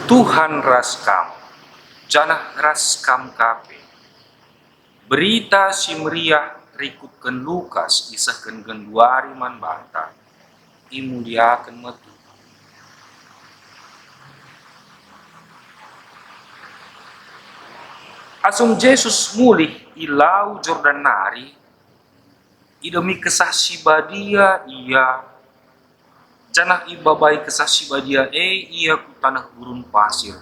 Tuhan raskam, janah raskam kape. Berita si meriah rikutkan Lukas isahkan genduari man banta. Imuliakan metu. Asum Yesus mulih ilau Jordan nari, idemi kesah si badia ia, janah ibabai kesah si badia ia ku tanah gurun pasir.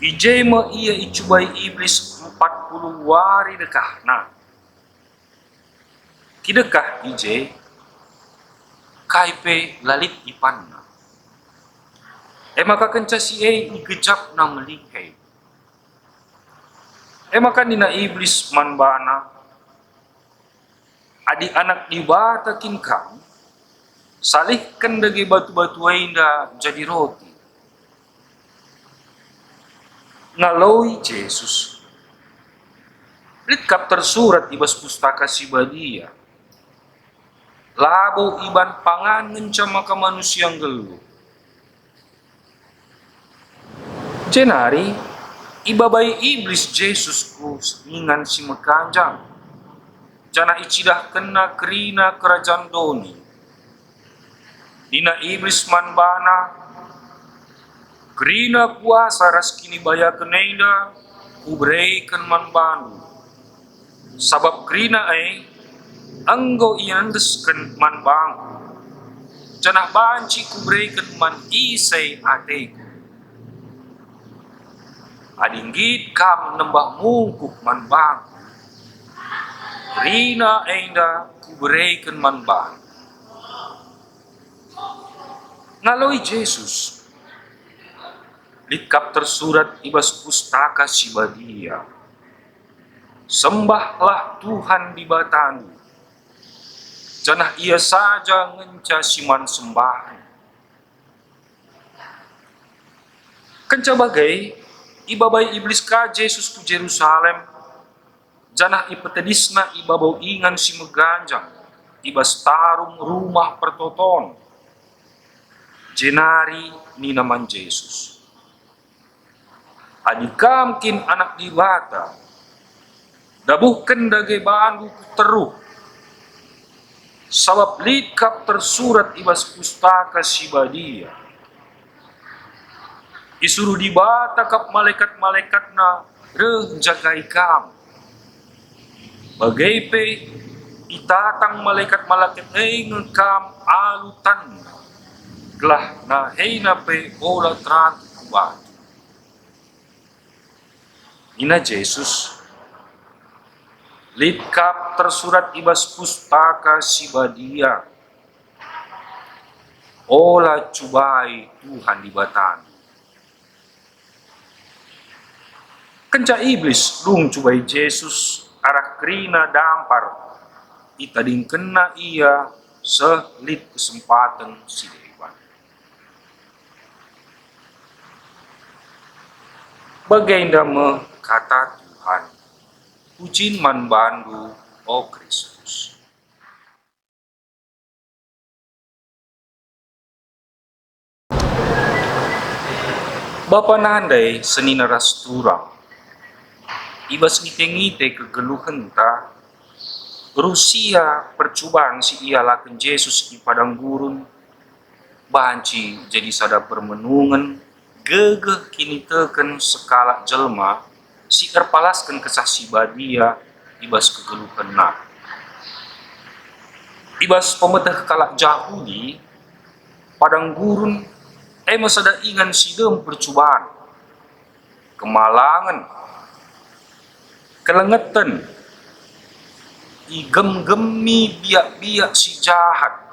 Ijema ia icubai iblis 40 wari dekahna. Kidekah ije, kaipe lalit ipanna. Maka kenca si igejap na melikai. Maka nina iblis manbana, adik anak dibata kinkam, salihkan dagi batu-batu ainda jadi roti. Ngaloi Yesus. Litkap tersurat ibas pustaka si badia. Labo iban pangan ngencam maka manusia yang gelu. Jenari, ibabai iblis Yesus ku ingan si mekanjang. Jana icidah kena kerina kerajaan doni. Dina iblis manbana, kerina kuasa raskini baya kenaida, ubreikan manbanu. Sabab kerina anggo iandeskan manbang. Janah banci kubreikan man isay ateku. Adinggit kam nembah mungkuk manbang. Kerina enda kubreikan manbang. Ngaloi Yesus. Litkap tersurat ibas pustaka si badia. Sembahlah Tuhan di batanu. Janah ia saja ngenca siman sembah. Kenca bagai ibabai iblis ka Yesus ku Jerusalem. Janah ipetedisna ibabau ingan si meganjang. Ibas tarung rumah pertoton. Jenari ni naman Yesus. Adikam kin anak dibata. Dabuhkan dage bandu teruh. Sabab litkap tersurat ibas pustaka si badia. Isuruh dibata kap malaikat-malaikatna jagai kam. Bagaipe itatang malaikat-malaikat ngekam alutan. Gelah na heina pe ola tratu kubat. Ina Yesus. Litkap tersurat ibas pustaka si badia. Ola cubai Tuhan di batan. Kenca iblis lung cubai Yesus arah kerina dampar. Itading kena ia selit kesempatan si dewa. Bagaimana kata Tuhan. Pujian man bandu, o Kristus. Bapa nandai senina rasturang. Ibas ngite-ngite kegeluhan ta. Rusia percobaan si ia laken Yesus di padang gurun. Banci jadi sada permenungan. Gegeh kini teken sekala jelma. Si erpalaskan kesah si badia ibas kegeluhan na. Ibas pemetah kalak Jahudi padang gurun masada ingan sidem percobaan kemalangan kelengetan igem-gemi biak-biak si jahat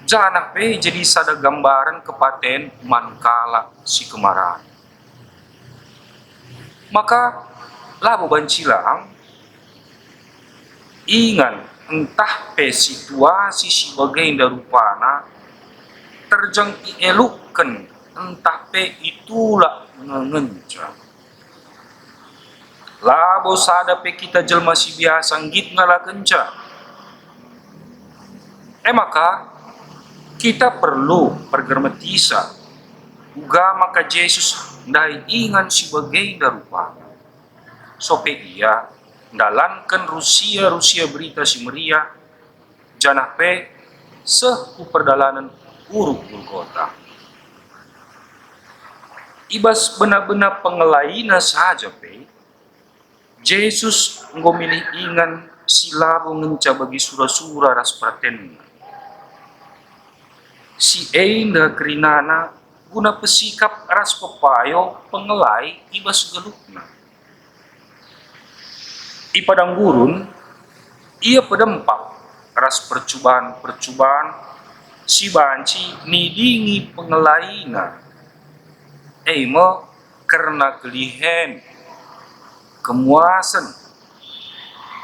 janah pe jadi sada gambaran kepaten mankala si kemarahan. Maka labo bancilang ingan entah pe situasi si bagainda rupana terjang ielukkan entah pe itulah ngengenca. Labo sada pe kita jelma si biasa ngit ngala kenca. Maka kita perlu pergermetisa uga maka Yesus ndai ingan sebagai darupa. Sope ia dalankan Rusia berita si Maria janah pe sehu perdalanan uruk Golgota. Ibas benar-benar pengelaina saja pe Yesus ngomilih ingan silabo ngenca bagi sura-sura ras praten. Si einda kerinana guna pesikap ras pepayo pengelai ibas gelukna. I padang gurun ia pedempak ras percubaan si banci nidingi pengelaina. Eimo karena kelihen kemuasan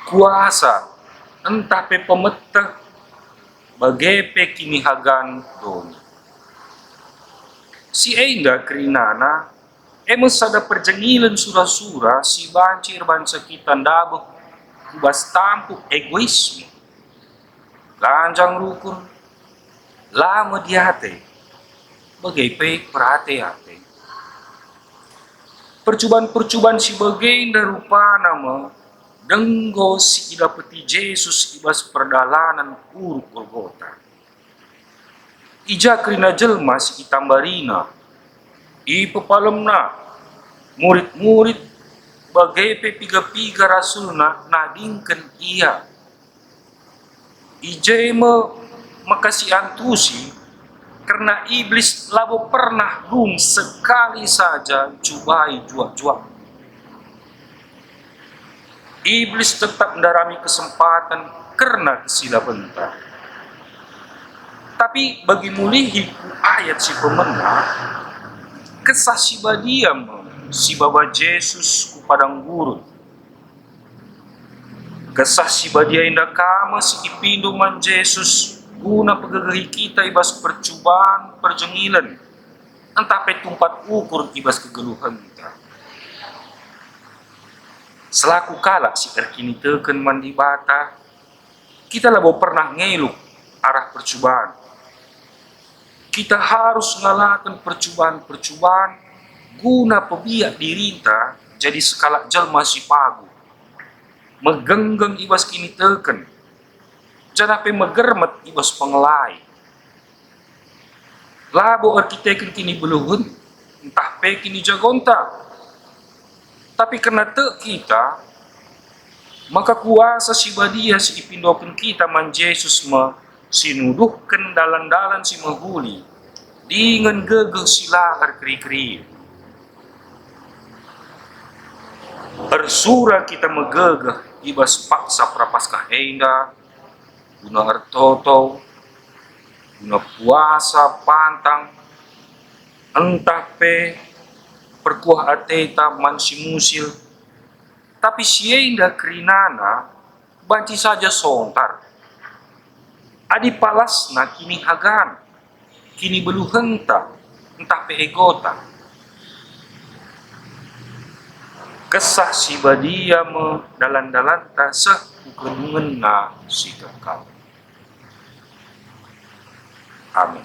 kuasa entah pe pemetah bagai pe kini hagan doni. Si einda kerinana sada perjengilan sura-sura si bancir bangsa kita ndabo kubas tampuk egoisme ganjang rukun lama diate bagai pe perhati-hati. Percobaan si bagai rupa nama denggo si idapeti Yesus ibas perdalanan uruk Golgota. Ija kerina jelma si itambarina i pepalemna murid-murid bagai pe piga rasulna nadingken ia. Ija makasih antusi karena iblis labo pernah rum sekali saja cubai juak-juak. Iblis tetap mendarami kesempatan karena kesilabenta. Tapi bagi mulihi ayat si pemenang, kesah si badiam si baba Yesus ku padang gurun. Kesah si badia indah kama si ipindo man Yesus guna pegagahi kita ibas percubaan perjengilan entah pe tumpat ukur ibas kegeluhan kita. Selaku kalak si erkini teken mandi bata, kita labo pernah ngeluk arah percubaan. Kita harus ngalakan percubaan guna pebiak dirinta jadi sekala jelma si pagu. Megenggeng ibas kini teken, jangan pe megermet ibas pengelai. Labo arkitekun kini beluhun, entah pe kini jagonta. Tapi karena kita, maka kuasa si badia si ipindokan kita man Yesus sinuduhkan dalan-dalan si menghuli dengan gegel silahar keri-keri. Bersura kita megegeh ibas paksa prapaskah enda guna artoto guna puasa pantang entah pe perkuah ateta man si musil. Tapi si enda kerinana banci saja sontar. Adi palasna kini hagan, kini beluhenta, entah pe egota. Kesah si badia me dalan-dalanta sehukenungan na si kekal. Amin.